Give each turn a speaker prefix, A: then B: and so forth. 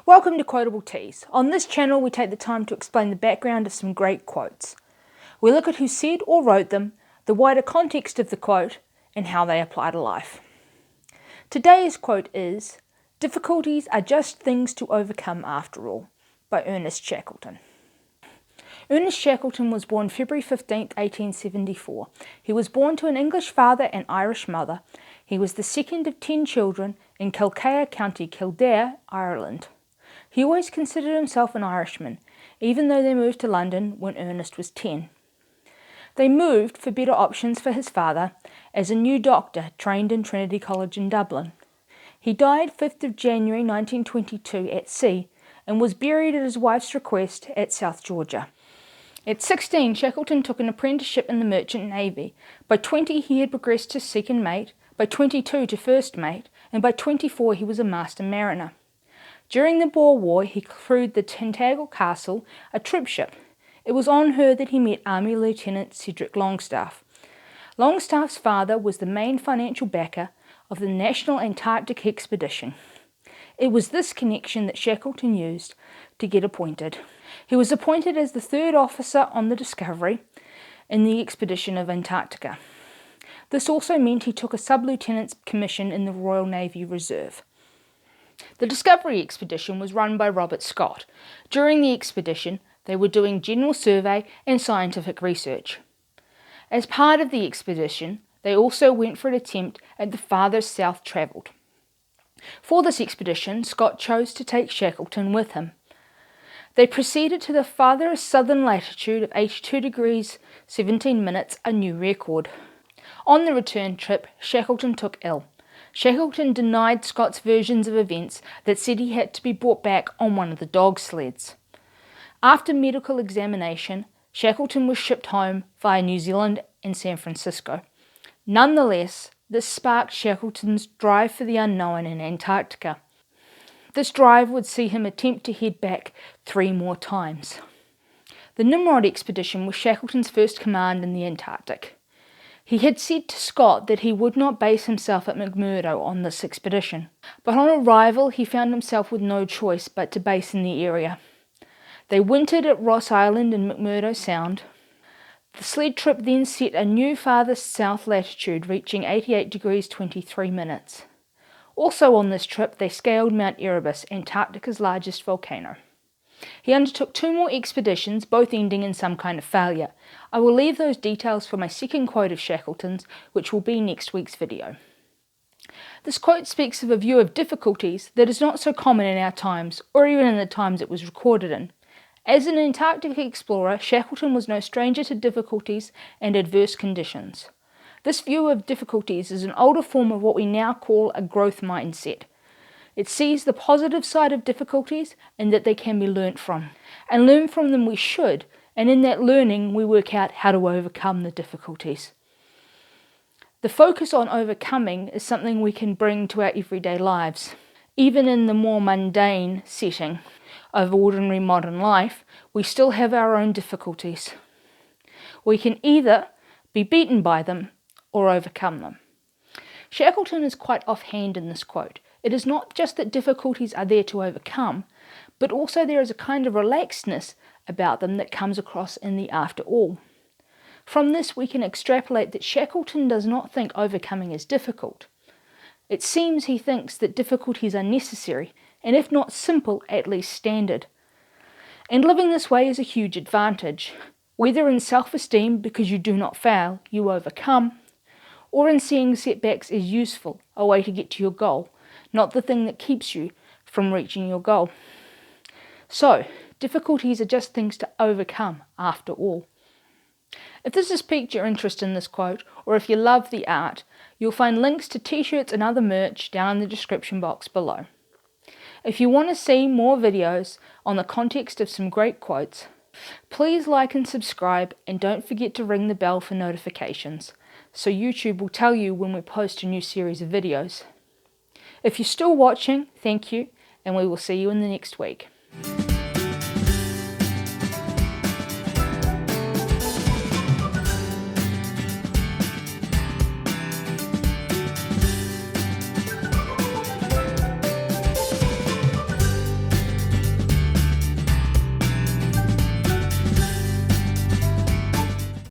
A: Welcome to Quotable Teas. On this channel we take the time to explain the background of some great quotes. We look at who said or wrote them, the wider context of the quote, and how they apply to life. Today's quote is, "Difficulties are just things to overcome after all," by Earnest Shackleton. Earnest Shackleton was born February 15, 1874. He was born to an English father and Irish mother. He was the second of 10 children in Kilkea, County Kildare, Ireland. He always considered himself an Irishman, even though they moved to London when Ernest was 10. They moved for better options for his father as a new doctor trained in Trinity College in Dublin. He died 5th of January 1922 at sea and was buried at his wife's request at South Georgia. At 16, Shackleton took an apprenticeship in the Merchant Navy. By 20, he had progressed to second mate, by 22 to first mate, and by 24 he was a master mariner. During the Boer War, he crewed the Tintagel Castle, a troopship. It was on her that he met Army Lieutenant Cedric Longstaff. Longstaff's father was the main financial backer of the National Antarctic Expedition. It was this connection that Shackleton used to get appointed. He was appointed as the third officer on the Discovery in the expedition of Antarctica. This also meant he took a sub-lieutenant's commission in the Royal Navy Reserve. The Discovery expedition was run by Robert Scott. During the expedition, they were doing general survey and scientific research. As part of the expedition, they also went for an attempt at the farthest south travelled. For this expedition, Scott chose to take Shackleton with him. They proceeded to the farthest southern latitude of 82 degrees 17 minutes, a new record. On the return trip, Shackleton took ill. Shackleton denied Scott's versions of events that said he had to be brought back on one of the dog sleds. After medical examination, Shackleton was shipped home via New Zealand and San Francisco. Nonetheless, this sparked Shackleton's drive for the unknown in Antarctica. This drive would see him attempt to head back 3 more times. The Nimrod Expedition was Shackleton's first command in the Antarctic. He had said to Scott that he would not base himself at McMurdo on this expedition, but on arrival he found himself with no choice but to base in the area. They wintered at Ross Island in McMurdo Sound. The sled trip then set a new farthest south latitude, reaching 88 degrees 23 minutes. Also on this trip they scaled Mount Erebus, Antarctica's largest volcano. He undertook 2 more expeditions, both ending in some kind of failure. I will leave those details for my second quote of Shackleton's, which will be next week's video. This quote speaks of a view of difficulties that is not so common in our times, or even in the times it was recorded in. As an Antarctic explorer, Shackleton was no stranger to difficulties and adverse conditions. This view of difficulties is an older form of what we now call a growth mindset. It sees the positive side of difficulties and that they can be learnt from. And learn from them we should, and in that learning we work out how to overcome the difficulties. The focus on overcoming is something we can bring to our everyday lives. Even in the more mundane setting of ordinary modern life, we still have our own difficulties. We can either be beaten by them or overcome them. Shackleton is quite offhand in this quote. It is not just that difficulties are there to overcome, but also there is a kind of relaxedness about them that comes across in the after all. From this we can extrapolate that Shackleton does not think overcoming is difficult. It seems he thinks that difficulties are necessary, and if not simple, at least standard. And living this way is a huge advantage, whether in self-esteem because you do not fail, you overcome, or in seeing setbacks as useful, a way to get to your goal, not the thing that keeps you from reaching your goal. So, difficulties are just things to overcome after all. If this has piqued your interest in this quote, or if you love the art, you'll find links to t-shirts and other merch down in the description box below. If you want to see more videos on the context of some great quotes, please like and subscribe, and don't forget to ring the bell for notifications, so YouTube will tell you when we post a new series of videos. If you're still watching, thank you, and we will see you in the next week.